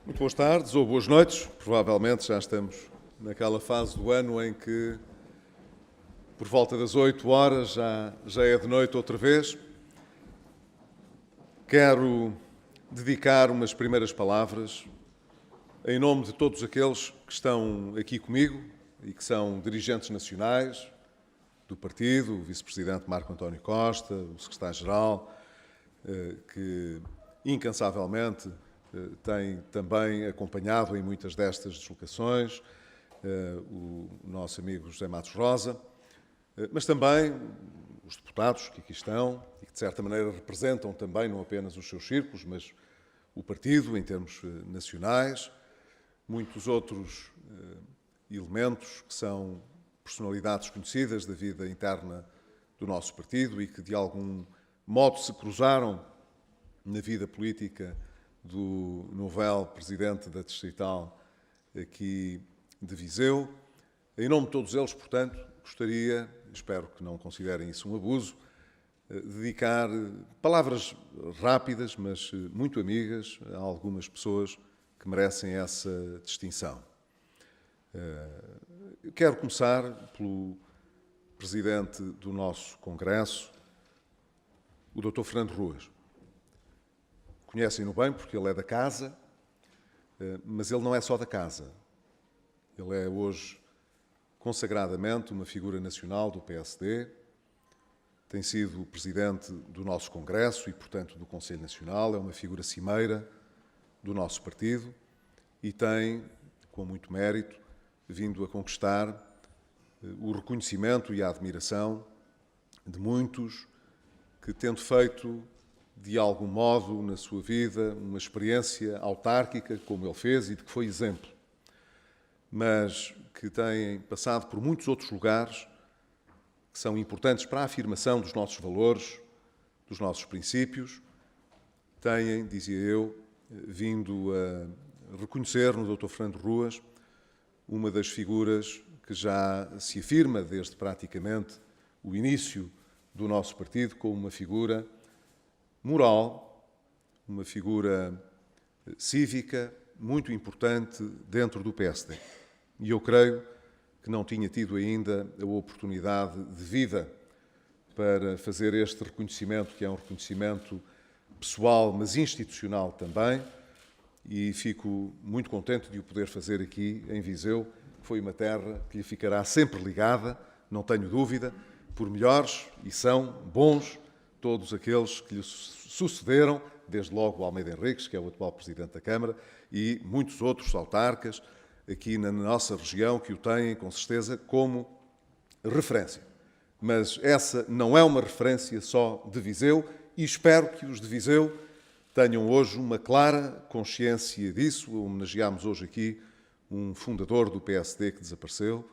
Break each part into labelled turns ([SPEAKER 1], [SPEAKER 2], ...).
[SPEAKER 1] Muito boas tardes ou boas noites. Provavelmente já estamos naquela fase do ano em que, por volta das 8 horas, já é de noite outra vez. Quero dedicar umas primeiras palavras em nome de todos aqueles que estão aqui comigo e que são dirigentes nacionais do partido, o vice-presidente Marco António Costa, o secretário-geral, que incansavelmente tem também acompanhado em muitas destas deslocações, o nosso amigo José Matos Rosa, mas também os deputados que aqui estão e que, de certa maneira, representam também não apenas os seus círculos, mas o partido em termos nacionais, muitos outros elementos que são personalidades conhecidas da vida interna do nosso partido e que, de algum modo, se cruzaram na vida política do novel presidente da Distrital aqui de Viseu. Em nome de todos eles, portanto, gostaria, espero que não considerem isso um abuso, dedicar palavras rápidas, mas muito amigas, a algumas pessoas que merecem essa distinção. Quero começar pelo presidente do nosso Congresso, o Dr. Fernando Ruas. Conhecem-no bem porque ele é da casa, mas ele não é só da casa. Ele é hoje consagradamente uma figura nacional do PSD, tem sido presidente do nosso Congresso e, portanto, do Conselho Nacional, é uma figura cimeira do nosso partido e tem, com muito mérito, vindo a conquistar o reconhecimento e a admiração de muitos que, tendo feito de algum modo, na sua vida, uma experiência autárquica, como ele fez, e de que foi exemplo, mas que têm passado por muitos outros lugares que são importantes para a afirmação dos nossos valores, dos nossos princípios, têm, dizia eu, vindo a reconhecer no Dr. Fernando Ruas uma das figuras que já se afirma desde praticamente o início do nosso partido como uma figura moral, uma figura cívica muito importante dentro do PSD. E eu creio que não tinha tido ainda a oportunidade de vida para fazer este reconhecimento, que é um reconhecimento pessoal, mas institucional também, e fico muito contente de o poder fazer aqui em Viseu, que foi uma terra que lhe ficará sempre ligada, não tenho dúvida, por melhores, e são bons todos aqueles que lhe sucederam, desde logo o Almeida Henriques, que é o atual Presidente da Câmara, e muitos outros autarcas aqui na nossa região que o têm, com certeza, como referência. Mas essa não é uma referência só de Viseu e espero que os de Viseu tenham hoje uma clara consciência disso. Homenageámos hoje aqui um fundador do PSD que desapareceu,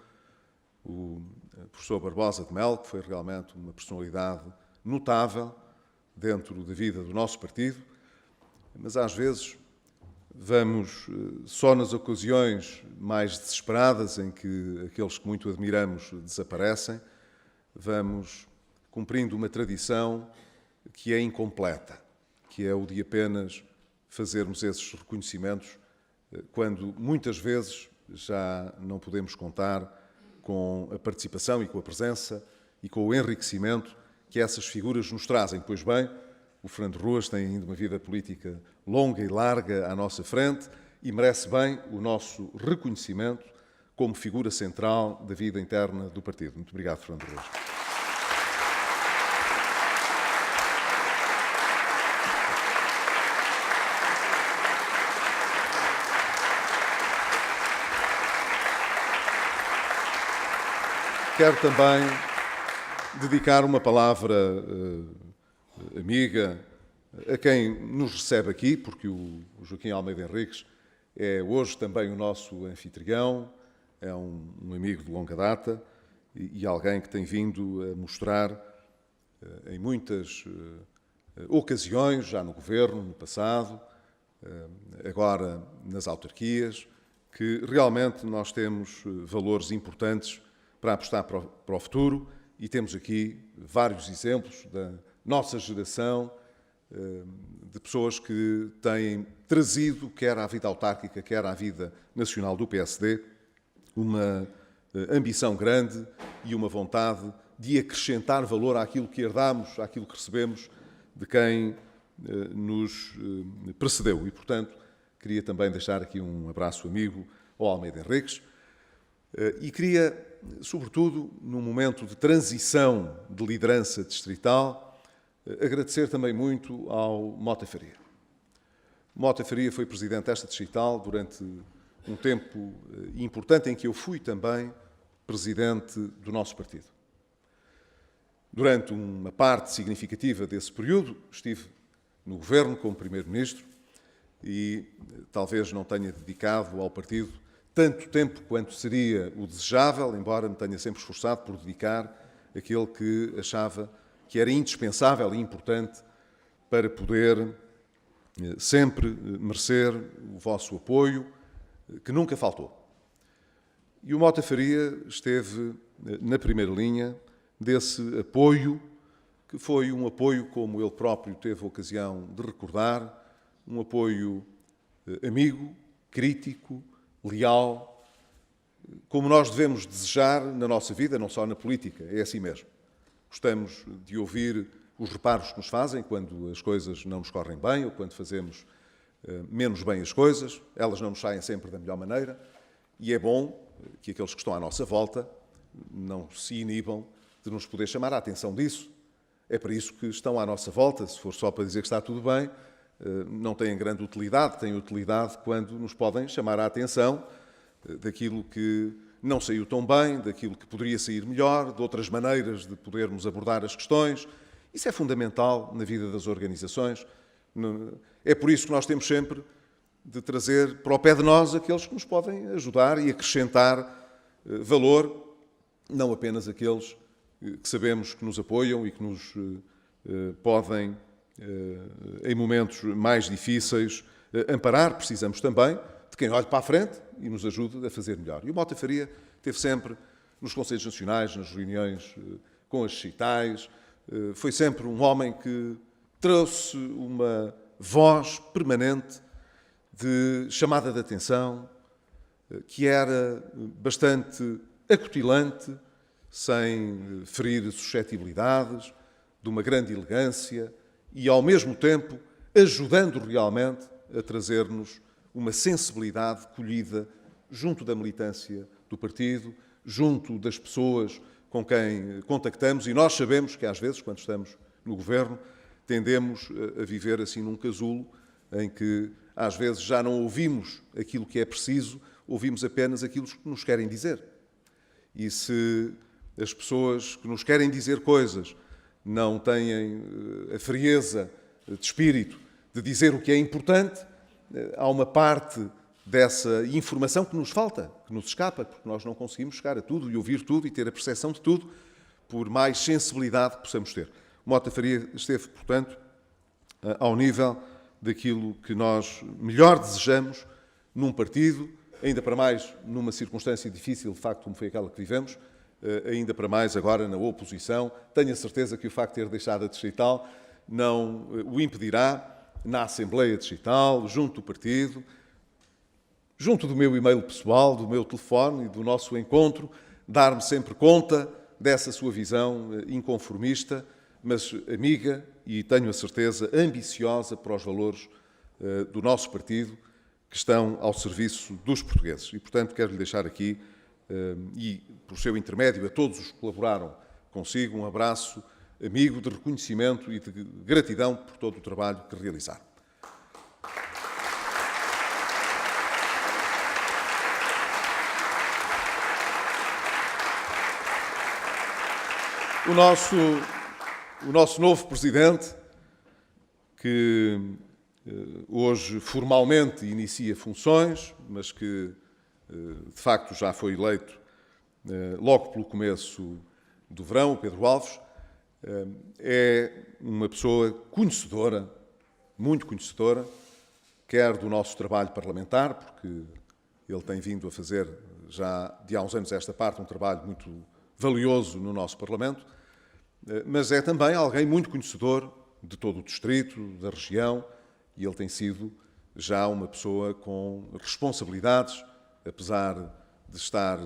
[SPEAKER 1] o professor Barbosa de Melo, que foi realmente uma personalidade notável dentro da vida do nosso partido, mas às vezes vamos só nas ocasiões mais desesperadas em que aqueles que muito admiramos desaparecem, vamos cumprindo uma tradição que é incompleta, que é o de apenas fazermos esses reconhecimentos quando muitas vezes já não podemos contar com a participação e com a presença e com o enriquecimento que essas figuras nos trazem. Pois bem, o Fernando Ruas tem ainda uma vida política longa e larga à nossa frente e merece bem o nosso reconhecimento como figura central da vida interna do partido. Muito obrigado, Fernando Ruas. Quero também dedicar uma palavra amiga a quem nos recebe aqui, porque o Joaquim Almeida Henriques é hoje também o nosso anfitrião, é um amigo de longa data e alguém que tem vindo a mostrar em muitas ocasiões, já no governo, no passado, agora nas autarquias, que realmente nós temos valores importantes para apostar para o futuro e temos aqui vários exemplos da nossa geração de pessoas que têm trazido, quer à vida autárquica, quer à vida nacional do PSD, uma ambição grande e uma vontade de acrescentar valor àquilo que herdamos, àquilo que recebemos de quem nos precedeu. E, portanto, queria também deixar aqui um abraço amigo ao Almeida Henriques e queria, sobretudo, num momento de transição de liderança distrital, agradecer também muito ao Mota Faria. Mota Faria foi presidente desta distrital durante um tempo importante em que eu fui também presidente do nosso partido. Durante uma parte significativa desse período, estive no governo como primeiro-ministro e talvez não tenha dedicado ao partido tanto tempo quanto seria o desejável, embora me tenha sempre esforçado por dedicar aquele que achava que era indispensável e importante para poder sempre merecer o vosso apoio, que nunca faltou. E o Mota Faria esteve na primeira linha desse apoio, que foi um apoio, como ele próprio teve a ocasião de recordar, um apoio amigo, crítico, leal, como nós devemos desejar na nossa vida, não só na política, é assim mesmo. Gostamos de ouvir os reparos que nos fazem quando as coisas não nos correm bem ou quando fazemos menos bem as coisas, elas não nos saem sempre da melhor maneira, e é bom que aqueles que estão à nossa volta não se inibam de nos poder chamar a atenção disso. É para isso que estão à nossa volta. Se for só para dizer que está tudo bem, não têm grande utilidade. Têm utilidade quando nos podem chamar a atenção daquilo que não saiu tão bem, daquilo que poderia sair melhor, de outras maneiras de podermos abordar as questões. Isso é fundamental na vida das organizações. É por isso que nós temos sempre de trazer para o pé de nós aqueles que nos podem ajudar e acrescentar valor, não apenas aqueles que sabemos que nos apoiam e que nos podem, em momentos mais difíceis, amparar. Precisamos também de quem olhe para a frente e nos ajude a fazer melhor. E o Mota Faria esteve sempre nos Conselhos Nacionais, nas reuniões com as distritais, foi sempre um homem que trouxe uma voz permanente de chamada de atenção, que era bastante acutilante, sem ferir suscetibilidades, de uma grande elegância e, ao mesmo tempo, ajudando realmente a trazer-nos uma sensibilidade colhida junto da militância do partido, junto das pessoas com quem contactamos, e nós sabemos que, às vezes, quando estamos no governo, tendemos a viver assim num casulo em que, às vezes, já não ouvimos aquilo que é preciso, ouvimos apenas aquilo que nos querem dizer. E se as pessoas que nos querem dizer coisas não têm a frieza de espírito de dizer o que é importante, há uma parte dessa informação que nos falta, que nos escapa, porque nós não conseguimos chegar a tudo e ouvir tudo e ter a percepção de tudo, por mais sensibilidade que possamos ter. O Mota Faria esteve, portanto, ao nível daquilo que nós melhor desejamos num partido, ainda para mais numa circunstância difícil, de facto, como foi aquela que vivemos, ainda para mais agora na oposição. Tenho a certeza que o facto de ter deixado a distrital não o impedirá na Assembleia Distrital, junto do partido, junto do meu e-mail pessoal, do meu telefone e do nosso encontro, dar-me sempre conta dessa sua visão inconformista, mas amiga e, tenho a certeza, ambiciosa para os valores do nosso partido, que estão ao serviço dos portugueses. E, portanto, quero-lhe deixar aqui, e por seu intermédio a todos os que colaboraram consigo, um abraço amigo de reconhecimento e de gratidão por todo o trabalho que realizaram. O nosso novo presidente, que hoje formalmente inicia funções, mas que de facto já foi eleito logo pelo começo do verão, o Pedro Alves, é uma pessoa conhecedora, muito conhecedora, quer do nosso trabalho parlamentar, porque ele tem vindo a fazer já de há uns anos esta parte um trabalho muito valioso no nosso Parlamento, mas é também alguém muito conhecedor de todo o distrito, da região, e ele tem sido já uma pessoa com responsabilidades, apesar de estar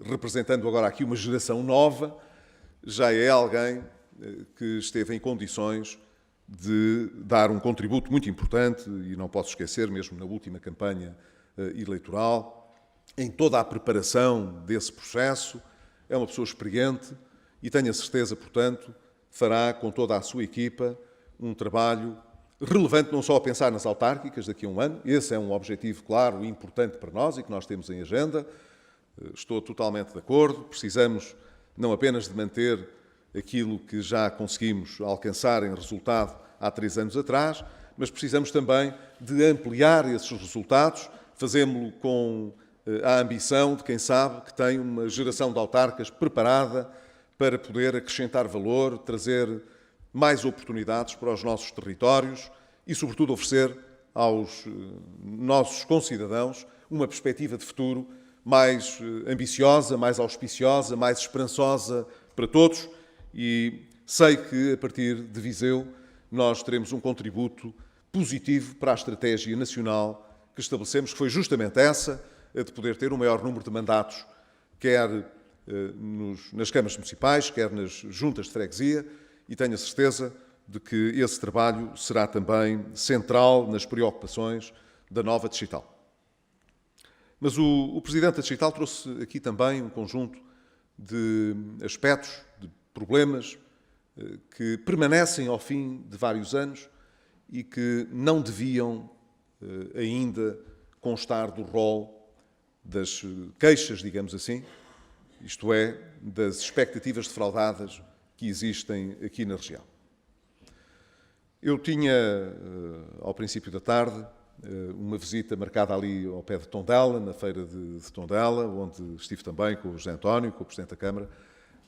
[SPEAKER 1] representando agora aqui uma geração nova, já é alguém que esteve em condições de dar um contributo muito importante, e não posso esquecer, mesmo na última campanha eleitoral, em toda a preparação desse processo. É uma pessoa experiente e tenho a certeza, portanto, fará com toda a sua equipa um trabalho relevante, não só a pensar nas autárquicas daqui a um ano. Esse é um objetivo claro e importante para nós e que nós temos em agenda. Estou totalmente de acordo. Precisamos não apenas de manter aquilo que já conseguimos alcançar em resultado há 3 anos atrás, mas precisamos também de ampliar esses resultados. Fazemos-lo com a ambição de quem sabe que tem uma geração de autarcas preparada para poder acrescentar valor, trazer mais oportunidades para os nossos territórios e, sobretudo, oferecer aos nossos concidadãos uma perspectiva de futuro mais ambiciosa, mais auspiciosa, mais esperançosa para todos. E sei que, a partir de Viseu, nós teremos um contributo positivo para a estratégia nacional que estabelecemos, que foi justamente essa, a de poder ter um maior número de mandatos, quer nas câmaras municipais, quer nas juntas de freguesia, e tenho a certeza de que esse trabalho será também central nas preocupações da nova digital. Mas o Presidente da Digital trouxe aqui também um conjunto de aspectos, de problemas que permanecem ao fim de vários anos e que não deviam ainda constar do rol das queixas, digamos assim, isto é, das expectativas defraudadas que existem aqui na região. Eu tinha, ao princípio da tarde, uma visita marcada ali ao pé de Tondela, na feira de Tondela, onde estive também com o José António, com o Presidente da Câmara,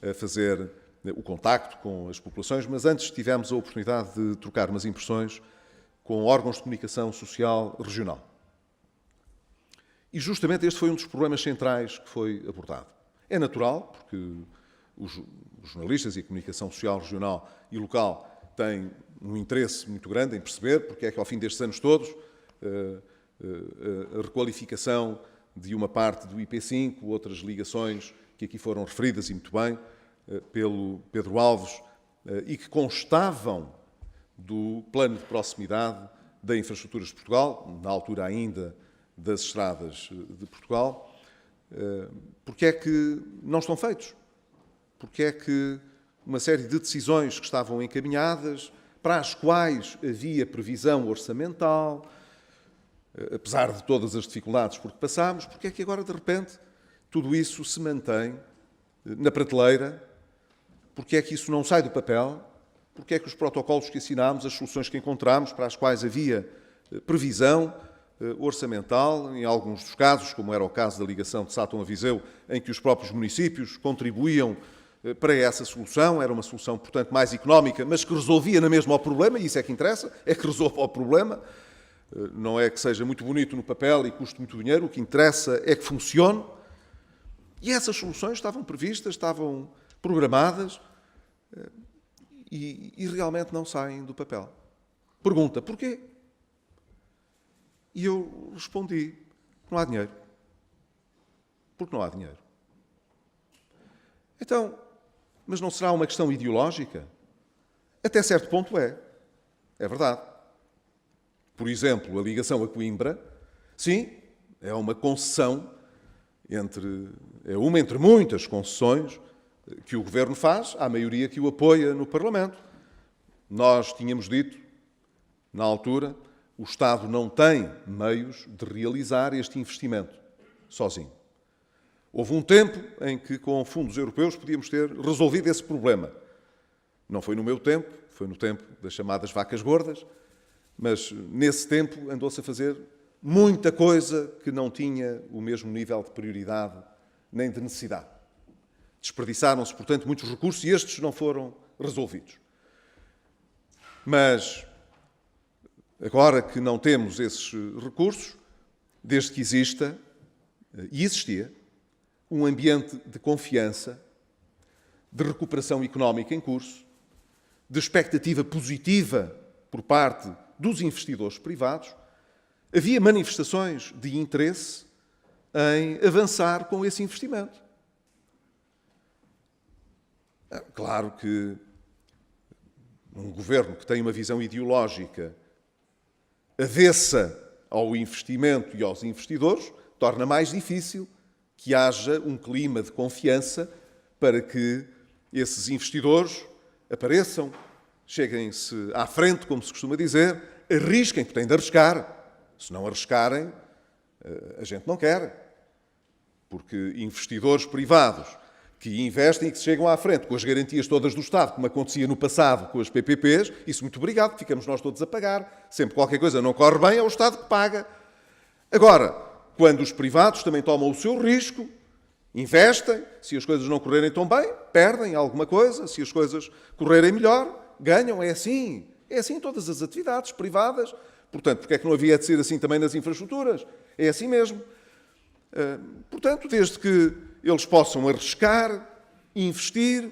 [SPEAKER 1] a fazer o contacto com as populações, mas antes tivemos a oportunidade de trocar umas impressões com órgãos de comunicação social regional. E justamente este foi um dos problemas centrais que foi abordado. É natural, porque os jornalistas e a comunicação social regional e local têm um interesse muito grande em perceber porque é que, ao fim destes anos todos, a requalificação de uma parte do IP5, outras ligações que aqui foram referidas e muito bem pelo Pedro Alves e que constavam do plano de proximidade da Infraestruturas de Portugal, na altura ainda das Estradas de Portugal, porque é que não estão feitos? Porque é que uma série de decisões que estavam encaminhadas, para as quais havia previsão orçamental, apesar de todas as dificuldades por que passámos, porque é que agora, de repente, tudo isso se mantém na prateleira? Porque é que isso não sai do papel? Porque é que os protocolos que assinámos, as soluções que encontramos, para as quais havia previsão orçamental, em alguns dos casos, como era o caso da ligação de Sátão a Viseu, em que os próprios municípios contribuíam para essa solução, era uma solução, portanto, mais económica, mas que resolvia na mesma o problema, e isso é que interessa, é que resolva o problema. Não é que seja muito bonito no papel e custe muito dinheiro, o que interessa é que funcione. E essas soluções estavam previstas, estavam programadas e realmente não saem do papel. Pergunta, porquê? E eu respondi, não há dinheiro. Porque não há dinheiro. Então, mas não será uma questão ideológica? Até certo ponto é. É verdade. Por exemplo, a ligação a Coimbra, sim, é uma concessão é uma entre muitas concessões que o Governo faz à maioria que o apoia no Parlamento. Nós tínhamos dito, na altura, o Estado não tem meios de realizar este investimento sozinho. Houve um tempo em que, com fundos europeus, podíamos ter resolvido esse problema. Não foi no meu tempo, foi no tempo das chamadas vacas gordas, mas nesse tempo andou-se a fazer muita coisa que não tinha o mesmo nível de prioridade nem de necessidade. Desperdiçaram-se, portanto, muitos recursos e estes não foram resolvidos. Mas, agora que não temos esses recursos, desde que exista, e existia, um ambiente de confiança, de recuperação económica em curso, de expectativa positiva por parte dos investidores privados, havia manifestações de interesse em avançar com esse investimento. Claro que um governo que tem uma visão ideológica avessa ao investimento e aos investidores torna mais difícil que haja um clima de confiança para que esses investidores apareçam, cheguem-se à frente, como se costuma dizer, arrisquem, porque têm de arriscar. Se não arriscarem, a gente não quer. Porque investidores privados que investem e que chegam à frente com as garantias todas do Estado, como acontecia no passado com as PPPs, isso muito obrigado, ficamos nós todos a pagar. Sempre qualquer coisa não corre bem, é o Estado que paga. Agora, quando os privados também tomam o seu risco, investem, se as coisas não correrem tão bem, perdem alguma coisa, se as coisas correrem melhor, ganham. É assim em todas as atividades privadas. Portanto, porque é que não havia de ser assim também nas infraestruturas? É assim mesmo. Portanto, desde que eles possam arriscar, investir,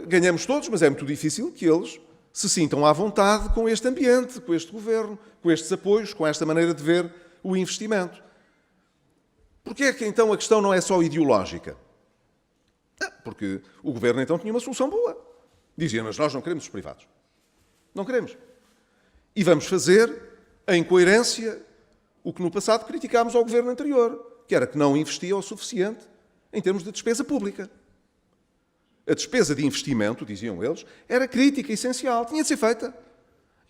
[SPEAKER 1] ganhamos todos, mas é muito difícil que eles se sintam à vontade com este ambiente, com este governo, com estes apoios, com esta maneira de ver o investimento. Porquê é que então a questão não é só ideológica? Porque o governo então tinha uma solução boa. Dizia, mas nós não queremos os privados. Não queremos. E vamos fazer, em coerência, o que no passado criticámos ao governo anterior, que era que não investia o suficiente em termos de despesa pública. A despesa de investimento, diziam eles, era crítica, essencial, tinha de ser feita.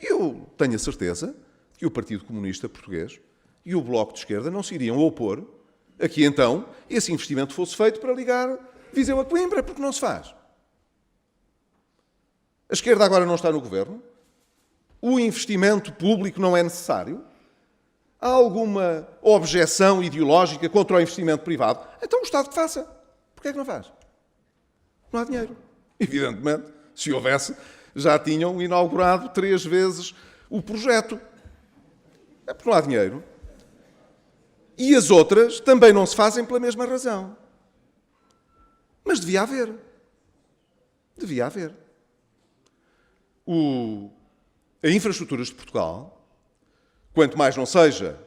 [SPEAKER 1] E eu tenho a certeza que o Partido Comunista Português e o Bloco de Esquerda não se iriam opor a que então esse investimento fosse feito para ligar Viseu a Coimbra, porque não se faz. A esquerda agora não está no governo. O investimento público não é necessário. Há alguma objeção ideológica contra o investimento privado? Então o Estado que faça. Porquê é que não faz? Não há dinheiro. Evidentemente, se houvesse, já tinham inaugurado 3 vezes o projeto. É porque não há dinheiro. E as outras também não se fazem pela mesma razão. Mas devia haver. Devia haver. A Infraestruturas de Portugal, quanto mais não seja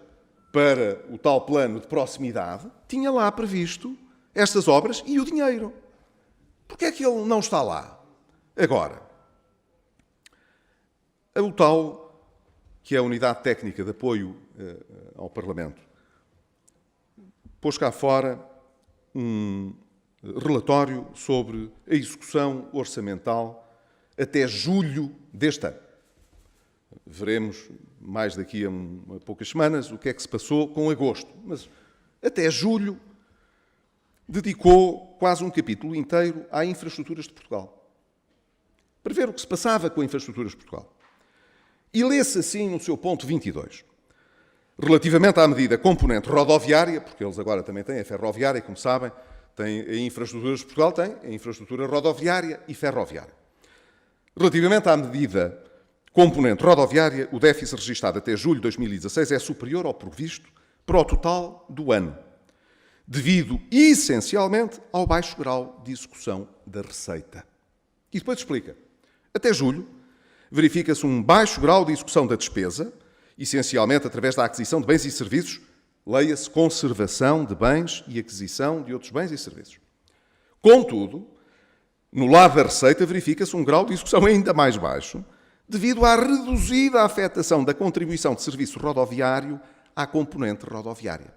[SPEAKER 1] para o tal plano de proximidade, tinha lá previsto estas obras e o dinheiro. Porquê é que ele não está lá? Agora, o tal, que é a Unidade Técnica de Apoio ao Parlamento, pôs cá fora um relatório sobre a execução orçamental até julho deste ano. Veremos mais daqui a poucas semanas o que é que se passou com agosto. Mas até julho dedicou quase um capítulo inteiro à Infraestruturas de Portugal. Para ver o que se passava com a Infraestruturas de Portugal. E lê-se assim no seu ponto 22. Relativamente à medida componente rodoviária, porque eles agora também têm a ferroviária, como sabem, tem a Infraestruturas de Portugal, tem a infraestrutura rodoviária e ferroviária. Relativamente à medida componente rodoviária, o déficit registado até julho de 2016 é superior ao previsto para o total do ano, devido essencialmente ao baixo grau de execução da receita. E depois explica. Até julho, verifica-se um baixo grau de execução da despesa, essencialmente através da aquisição de bens e serviços, leia-se conservação de bens e aquisição de outros bens e serviços. Contudo, no lado da receita verifica-se um grau de execução ainda mais baixo, devido à reduzida afetação da contribuição de serviço rodoviário à componente rodoviária.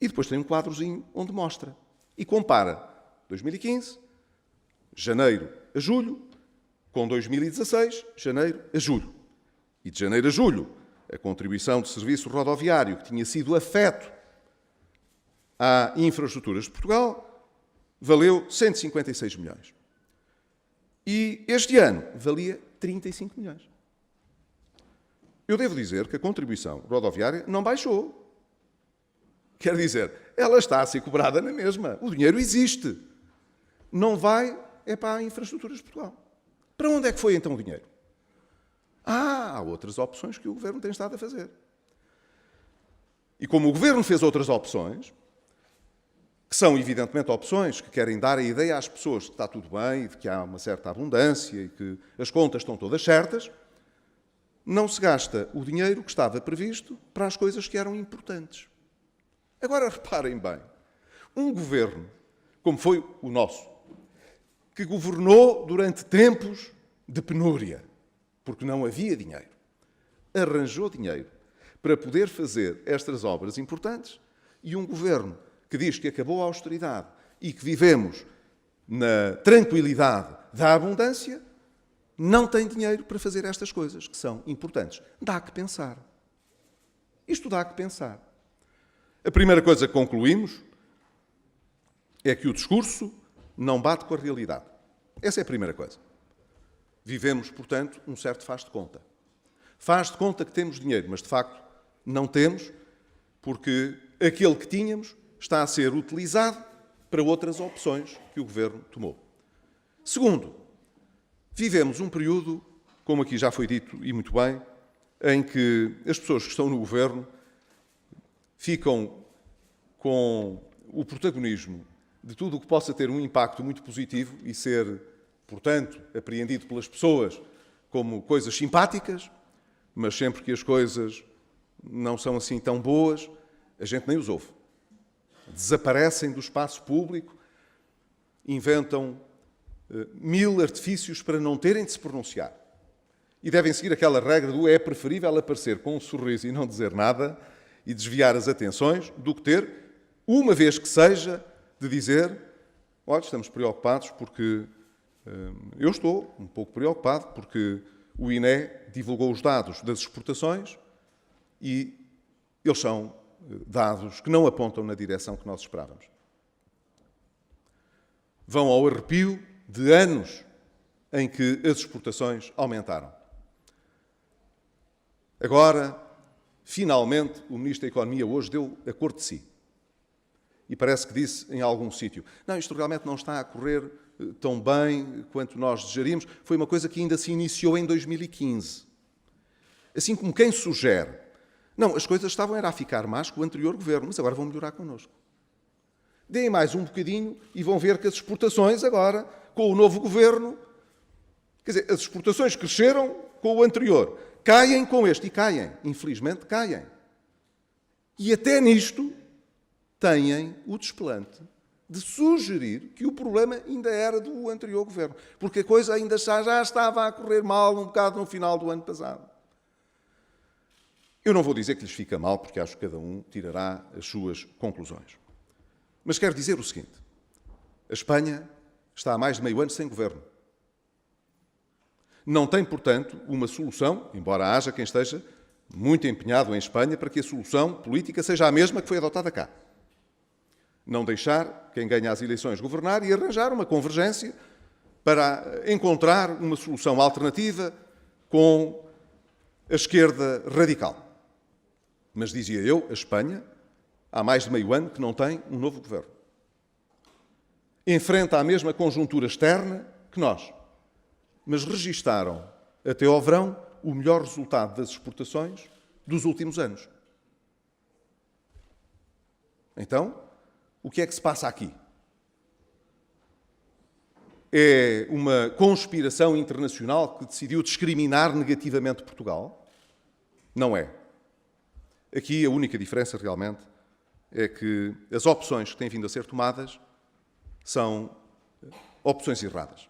[SPEAKER 1] E depois tem um quadrozinho onde mostra e compara 2015, janeiro a julho, com 2016, janeiro a julho. E de janeiro a julho, a contribuição de serviço rodoviário que tinha sido afeto à Infraestruturas de Portugal valeu 156 milhões. E este ano valia 35 milhões. Eu devo dizer que a contribuição rodoviária não baixou. Quer dizer, ela está a ser cobrada na mesma. O dinheiro existe. Não vai, é para a Infraestruturas de Portugal. Para onde é que foi então o dinheiro? Há outras opções que o Governo tem estado a fazer. E como o Governo fez outras opções, que são, evidentemente, opções que querem dar a ideia às pessoas de que está tudo bem, de que há uma certa abundância e que as contas estão todas certas, não se gasta o dinheiro que estava previsto para as coisas que eram importantes. Agora, reparem bem, um governo, como foi o nosso, que governou durante tempos de penúria, porque não havia dinheiro, arranjou dinheiro para poder fazer estas obras importantes, e um governo que diz que acabou a austeridade e que vivemos na tranquilidade da abundância, não tem dinheiro para fazer estas coisas que são importantes. Dá que pensar. Isto dá que pensar. A primeira coisa que concluímos é que o discurso não bate com a realidade. Essa é a primeira coisa. Vivemos, portanto, um certo faz de conta. Faz de conta que temos dinheiro, mas de facto não temos, porque aquele que tínhamos está a ser utilizado para outras opções que o Governo tomou. Segundo, vivemos um período, como aqui já foi dito e muito bem, em que as pessoas que estão no Governo ficam com o protagonismo de tudo o que possa ter um impacto muito positivo e ser, portanto, apreendido pelas pessoas como coisas simpáticas, mas sempre que as coisas não são assim tão boas, a gente nem os ouve. Desaparecem do espaço público, inventam mil artifícios para não terem de se pronunciar. E devem seguir aquela regra do é preferível aparecer com um sorriso e não dizer nada e desviar as atenções do que ter, uma vez que seja, de dizer: olha, estamos preocupados porque eu estou um pouco preocupado porque o INE divulgou os dados das exportações e eles são dados que não apontam na direção que nós esperávamos. Vão ao arrepio de anos em que as exportações aumentaram. Agora, finalmente, o Ministro da Economia hoje deu a cor de si. E parece que disse em algum sítio: não, isto realmente não está a correr tão bem quanto nós desejaríamos. Foi uma coisa que ainda se iniciou em 2015. Assim como quem sugere: não, as coisas estavam a ficar más com o anterior governo, mas agora vão melhorar connosco. Deem mais um bocadinho e vão ver que as exportações agora, com o novo governo, quer dizer, as exportações cresceram com o anterior, caem com este, e caem, infelizmente caem. E até nisto têm o desplante de sugerir que o problema ainda era do anterior governo, porque a coisa ainda já estava a correr mal um bocado no final do ano passado. Eu não vou dizer que lhes fica mal, porque acho que cada um tirará as suas conclusões. Mas quero dizer o seguinte: a Espanha está há mais de meio ano sem governo. Não tem, portanto, uma solução, embora haja quem esteja muito empenhado em Espanha para que a solução política seja a mesma que foi adotada cá. Não deixar quem ganha as eleições governar e arranjar uma convergência para encontrar uma solução alternativa com a esquerda radical. Mas, dizia eu, a Espanha há mais de meio ano que não tem um novo governo. Enfrenta a mesma conjuntura externa que nós, mas registaram, até ao verão, o melhor resultado das exportações dos últimos anos. Então, o que é que se passa aqui? É uma conspiração internacional que decidiu discriminar negativamente Portugal? Não é. Aqui a única diferença realmente é que as opções que têm vindo a ser tomadas são opções erradas.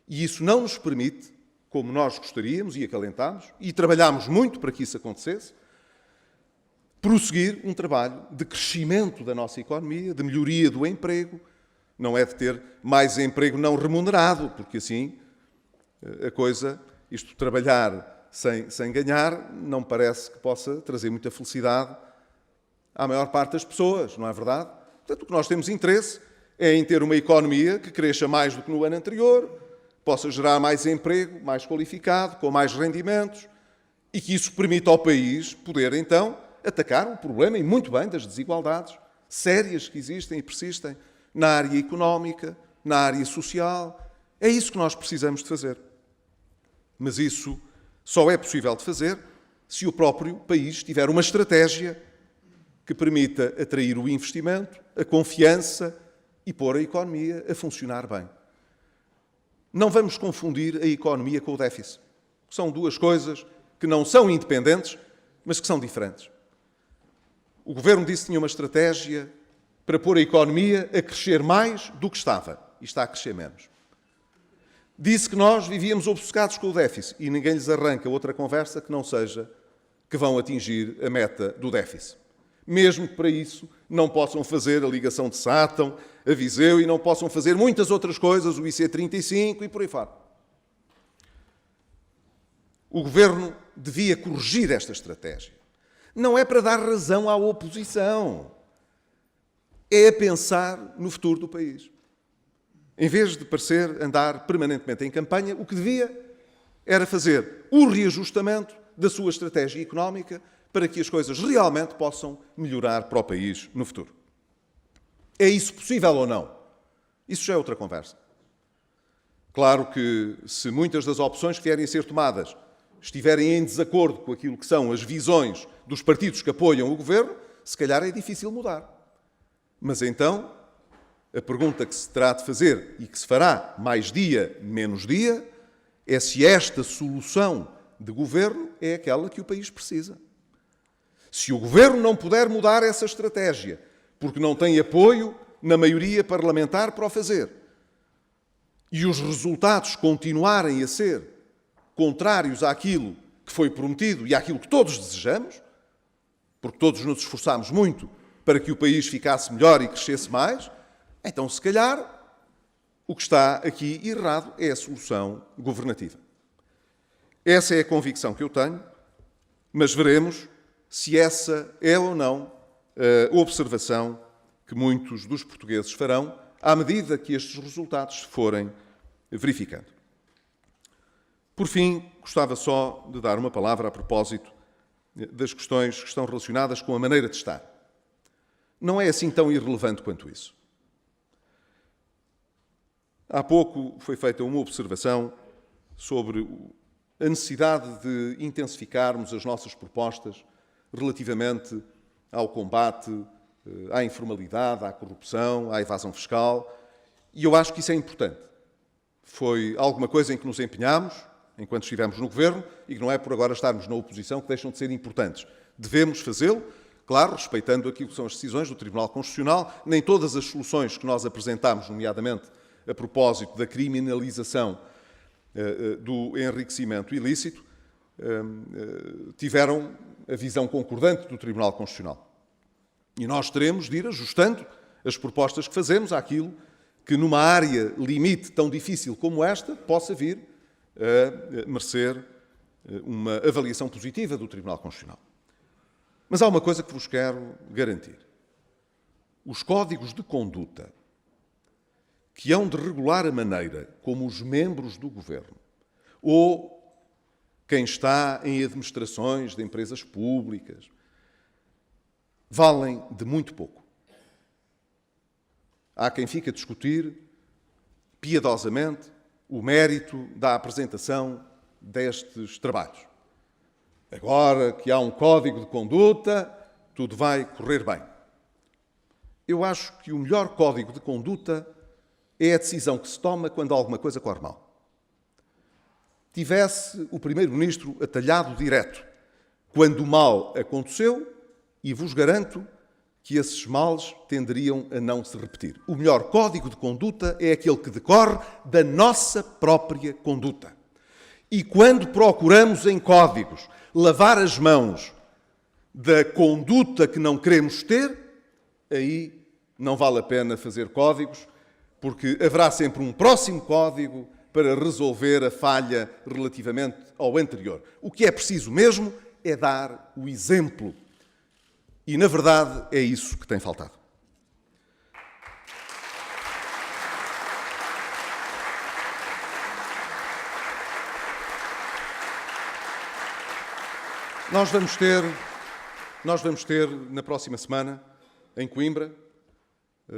[SPEAKER 1] E isso não nos permite, como nós gostaríamos e acalentámos, e trabalhámos muito para que isso acontecesse, prosseguir um trabalho de crescimento da nossa economia, de melhoria do emprego. Não é de ter mais emprego não remunerado, porque assim a coisa, isto trabalhar sem ganhar, não parece que possa trazer muita felicidade à maior parte das pessoas, não é verdade? Portanto, o que nós temos interesse é em ter uma economia que cresça mais do que no ano anterior, possa gerar mais emprego, mais qualificado, com mais rendimentos, e que isso permita ao país poder, então, atacar o problema, e muito bem, das desigualdades sérias que existem e persistem na área económica, na área social. É isso que nós precisamos de fazer. Mas isso só é possível de fazer se o próprio país tiver uma estratégia que permita atrair o investimento, a confiança e pôr a economia a funcionar bem. Não vamos confundir a economia com o déficit. São duas coisas que não são independentes, mas que são diferentes. O Governo disse que tinha uma estratégia para pôr a economia a crescer mais do que estava, e está a crescer menos. Disse que nós vivíamos obcecados com o déficit e ninguém lhes arranca outra conversa que não seja que vão atingir a meta do déficit. Mesmo que para isso não possam fazer a ligação de Sátão, a Viseu e não possam fazer muitas outras coisas, o IC35 e por aí fora. O Governo devia corrigir esta estratégia. Não é para dar razão à oposição. É a pensar no futuro do país. Em vez de parecer andar permanentemente em campanha, o que devia era fazer o reajustamento da sua estratégia económica para que as coisas realmente possam melhorar para o país no futuro. É isso possível ou não? Isso já é outra conversa. Claro que se muitas das opções que vierem a ser tomadas estiverem em desacordo com aquilo que são as visões dos partidos que apoiam o Governo, se calhar é difícil mudar. Mas então, a pergunta que se terá de fazer e que se fará mais dia, menos dia, é se esta solução de Governo é aquela que o país precisa. Se o Governo não puder mudar essa estratégia, porque não tem apoio na maioria parlamentar para o fazer, e os resultados continuarem a ser contrários àquilo que foi prometido e àquilo que todos desejamos, porque todos nos esforçámos muito para que o país ficasse melhor e crescesse mais, então, se calhar, o que está aqui errado é a solução governativa. Essa é a convicção que eu tenho, mas veremos se essa é ou não a observação que muitos dos portugueses farão à medida que estes resultados se forem verificando. Por fim, gostava só de dar uma palavra a propósito das questões que estão relacionadas com a maneira de estar. Não é assim tão irrelevante quanto isso. Há pouco foi feita uma observação sobre a necessidade de intensificarmos as nossas propostas relativamente ao combate à informalidade, à corrupção, à evasão fiscal, e eu acho que isso é importante. Foi alguma coisa em que nos empenhámos enquanto estivemos no Governo e que não é por agora estarmos na oposição que deixam de ser importantes. Devemos fazê-lo, claro, respeitando aquilo que são as decisões do Tribunal Constitucional. Nem todas as soluções que nós apresentámos, nomeadamente a propósito da criminalização do enriquecimento ilícito, tiveram a visão concordante do Tribunal Constitucional. E nós teremos de ir ajustando as propostas que fazemos àquilo que, numa área limite tão difícil como esta, possa vir a merecer uma avaliação positiva do Tribunal Constitucional. Mas há uma coisa que vos quero garantir. Os códigos de conduta que hão de regular a maneira como os membros do Governo ou quem está em administrações de empresas públicas valem de muito pouco. Há quem fique a discutir piedosamente o mérito da apresentação destes trabalhos. Agora que há um código de conduta, tudo vai correr bem. Eu acho que o melhor código de conduta é a decisão que se toma quando alguma coisa corre mal. Tivesse o Primeiro-Ministro atalhado direto quando o mal aconteceu, e vos garanto que esses males tenderiam a não se repetir. O melhor código de conduta é aquele que decorre da nossa própria conduta. E quando procuramos em códigos lavar as mãos da conduta que não queremos ter, aí não vale a pena fazer códigos, porque haverá sempre um próximo código para resolver a falha relativamente ao anterior. O que é preciso mesmo é dar o exemplo. E, na verdade, é isso que tem faltado. Nós vamos ter na próxima semana, em Coimbra,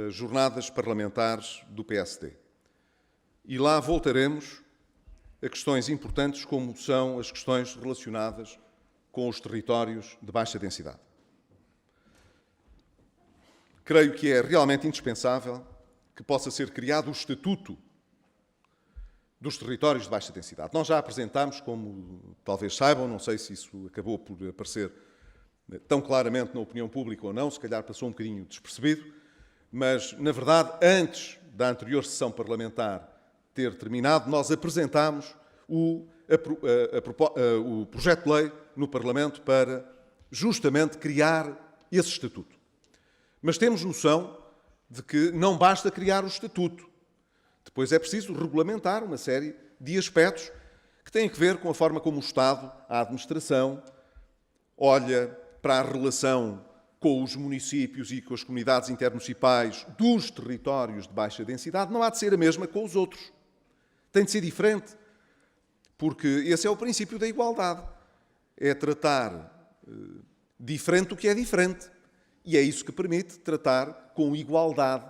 [SPEAKER 1] jornadas parlamentares do PSD. E lá voltaremos a questões importantes como são as questões relacionadas com os territórios de baixa densidade. creio que é realmente indispensável que possa ser criado o Estatuto dos Territórios de Baixa Densidade. Nós já apresentámos, como talvez saibam, não sei se isso acabou por aparecer tão claramente na opinião pública ou não, se calhar passou um bocadinho despercebido, mas, na verdade, antes da anterior sessão parlamentar ter terminado, nós apresentámos o projeto de lei no Parlamento para justamente criar esse Estatuto. Mas temos noção de que não basta criar o Estatuto. Depois é preciso regulamentar uma série de aspectos que têm a ver com a forma como o Estado, a administração, olha para a relação com os municípios e com as comunidades intermunicipais dos territórios de baixa densidade. Não há de ser a mesma com os outros. Tem de ser diferente, porque esse é o princípio da igualdade. É tratar diferente o que é diferente. E é isso que permite tratar com igualdade,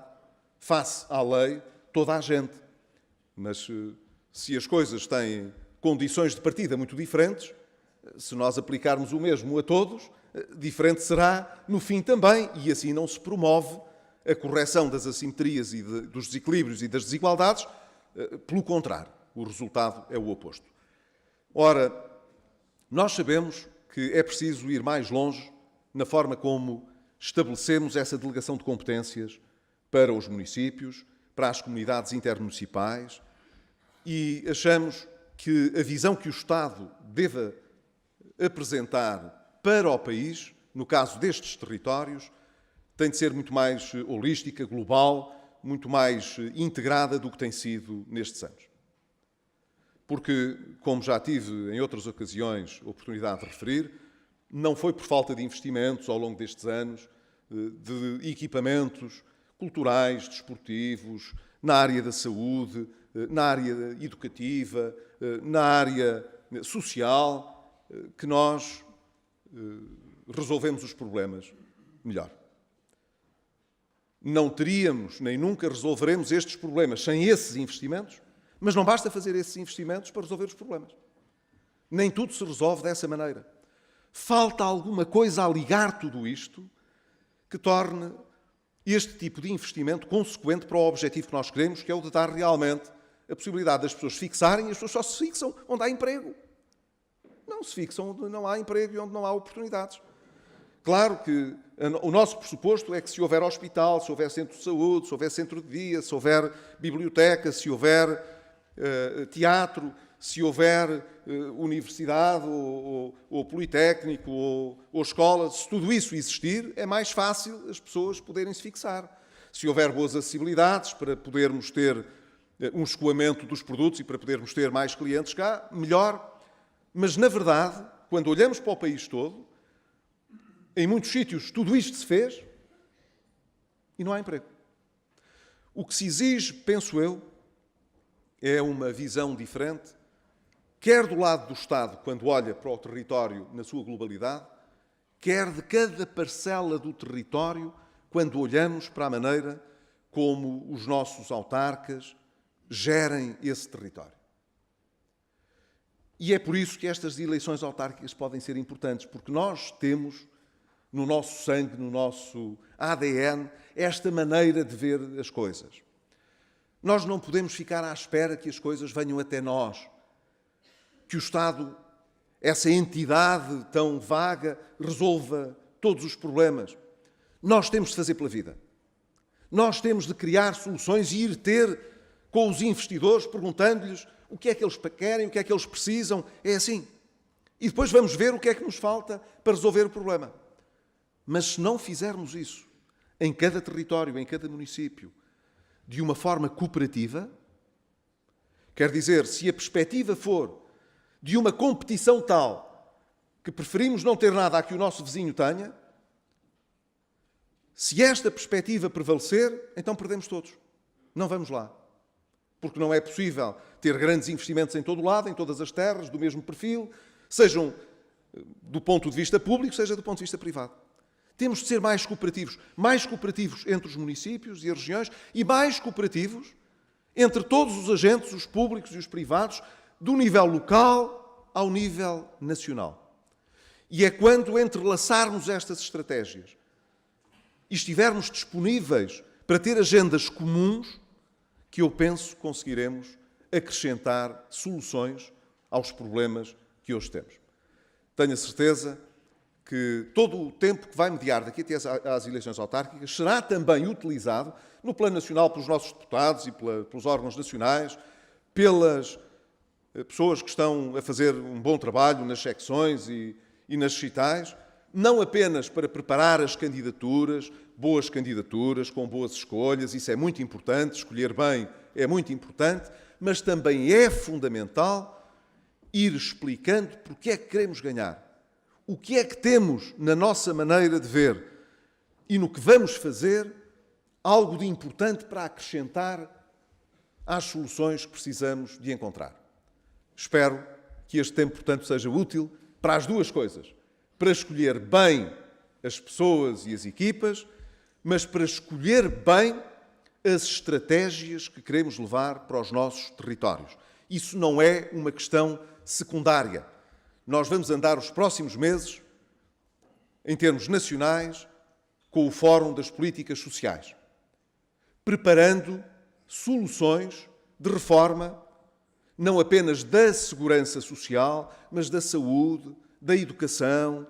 [SPEAKER 1] face à lei, toda a gente. Mas se as coisas têm condições de partida muito diferentes, se nós aplicarmos o mesmo a todos, diferente será no fim também, e assim não se promove a correção das assimetrias e dos desequilíbrios e das desigualdades. Pelo contrário, o resultado é o oposto. Ora, nós sabemos que é preciso ir mais longe na forma como estabelecemos essa delegação de competências para os municípios, para as comunidades intermunicipais, e achamos que a visão que o Estado deva apresentar para o país, no caso destes territórios, tem de ser muito mais holística, global, muito mais integrada do que tem sido nestes anos. Porque, como já tive em outras ocasiões a oportunidade de referir, não foi por falta de investimentos ao longo destes anos, de equipamentos culturais, desportivos, na área da saúde, na área educativa, na área social, que nós resolvemos os problemas melhor. Não teríamos, nem nunca resolveremos estes problemas sem esses investimentos, mas não basta fazer esses investimentos para resolver os problemas. Nem tudo se resolve dessa maneira. Falta alguma coisa a ligar tudo isto que torne este tipo de investimento consequente para o objetivo que nós queremos, que é o de dar realmente a possibilidade das pessoas fixarem, e as pessoas só se fixam onde há emprego. Não se fixam onde não há emprego e onde não há oportunidades. Claro que o nosso pressuposto é que se houver hospital, se houver centro de saúde, se houver centro de dia, se houver biblioteca, se houver teatro, se houver universidade ou politécnico ou escola, se tudo isso existir, é mais fácil as pessoas poderem se fixar. Se houver boas acessibilidades para podermos ter um escoamento dos produtos e para podermos ter mais clientes cá, melhor. Mas, na verdade, quando olhamos para o país todo, em muitos sítios tudo isto se fez e não há emprego. O que se exige, penso eu, é uma visão diferente, quer do lado do Estado, quando olha para o território na sua globalidade, quer de cada parcela do território, quando olhamos para a maneira como os nossos autarcas gerem esse território. E é por isso que estas eleições autárquicas podem ser importantes, porque nós temos no nosso sangue, no nosso ADN, esta maneira de ver as coisas. Nós não podemos ficar à espera que as coisas venham até nós, que o Estado, essa entidade tão vaga, resolva todos os problemas. Nós temos de fazer pela vida. Nós temos de criar soluções e ir ter com os investidores, perguntando-lhes o que é que eles querem, o que é que eles precisam. É assim. E depois vamos ver o que é que nos falta para resolver o problema. Mas se não fizermos isso em cada território, em cada município, de uma forma cooperativa, quer dizer, se a perspectiva for de uma competição tal que preferimos não ter nada a que o nosso vizinho tenha, se esta perspectiva prevalecer, então perdemos todos. Não vamos lá. Porque não é possível ter grandes investimentos em todo o lado, em todas as terras, do mesmo perfil, sejam do ponto de vista público, seja do ponto de vista privado. Temos de ser mais cooperativos entre os municípios e as regiões e mais cooperativos entre todos os agentes, os públicos e os privados, do nível local ao nível nacional. E é quando entrelaçarmos estas estratégias e estivermos disponíveis para ter agendas comuns, que eu penso conseguiremos acrescentar soluções aos problemas que hoje temos. Tenho a certeza que todo o tempo que vai mediar daqui até às eleições autárquicas será também utilizado no plano nacional pelos nossos deputados e pelos órgãos nacionais, pelas pessoas que estão a fazer um bom trabalho nas secções e nas distritais, não apenas para preparar as candidaturas, boas candidaturas, com boas escolhas, isso é muito importante, escolher bem é muito importante, mas também é fundamental ir explicando porque é que queremos ganhar, o que é que temos na nossa maneira de ver e no que vamos fazer, algo de importante para acrescentar às soluções que precisamos de encontrar. Espero que este tempo, portanto, seja útil para as duas coisas. Para escolher bem as pessoas e as equipas, mas para escolher bem as estratégias que queremos levar para os nossos territórios. Isso não é uma questão secundária. Nós vamos andar os próximos meses, em termos nacionais, com o Fórum das Políticas Sociais, preparando soluções de reforma, não apenas da segurança social, mas da saúde, da educação.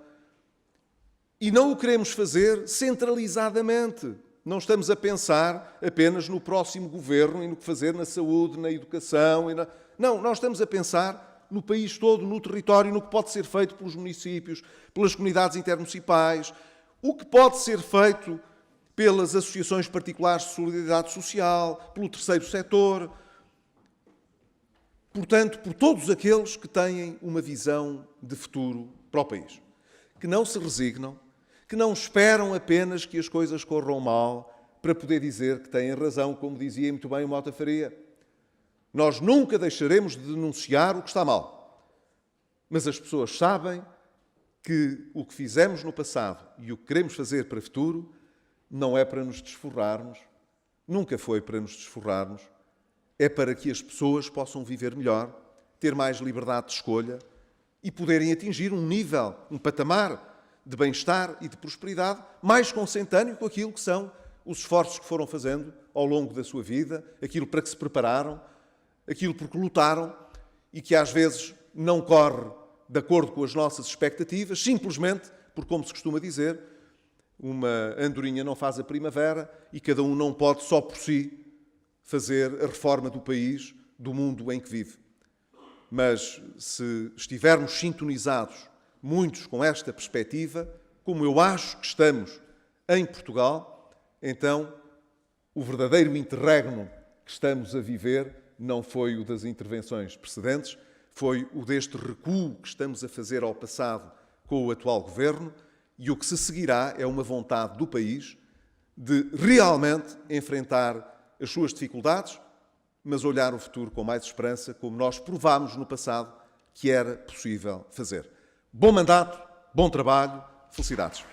[SPEAKER 1] E não o queremos fazer centralizadamente. Não estamos a pensar apenas no próximo governo e no que fazer na saúde, na educação. Não, nós estamos a pensar no país todo, no território, no que pode ser feito pelos municípios, pelas comunidades intermunicipais, o que pode ser feito pelas associações particulares de solidariedade social, pelo terceiro setor. Portanto, por todos aqueles que têm uma visão de futuro para o país, que não se resignam, que não esperam apenas que as coisas corram mal para poder dizer que têm razão, como dizia muito bem o Mota Faria. Nós nunca deixaremos de denunciar o que está mal. Mas as pessoas sabem que o que fizemos no passado e o que queremos fazer para o futuro não é para nos desforrarmos, nunca foi para nos desforrarmos, é para que as pessoas possam viver melhor, ter mais liberdade de escolha e poderem atingir um nível, um patamar de bem-estar e de prosperidade mais consentâneo com aquilo que são os esforços que foram fazendo ao longo da sua vida, aquilo para que se prepararam, aquilo por que lutaram e que às vezes não corre de acordo com as nossas expectativas, simplesmente porque, como se costuma dizer, uma andorinha não faz a primavera e cada um não pode só por si fazer a reforma do país, do mundo em que vive. Mas se estivermos sintonizados, muitos com esta perspectiva, como eu acho que estamos em Portugal, então o verdadeiro interregno que estamos a viver não foi o das intervenções precedentes, foi o deste recuo que estamos a fazer ao passado com o atual governo, e o que se seguirá é uma vontade do país de realmente enfrentar as suas dificuldades, mas olhar o futuro com mais esperança, como nós provámos no passado que era possível fazer. Bom mandato, bom trabalho, felicidades.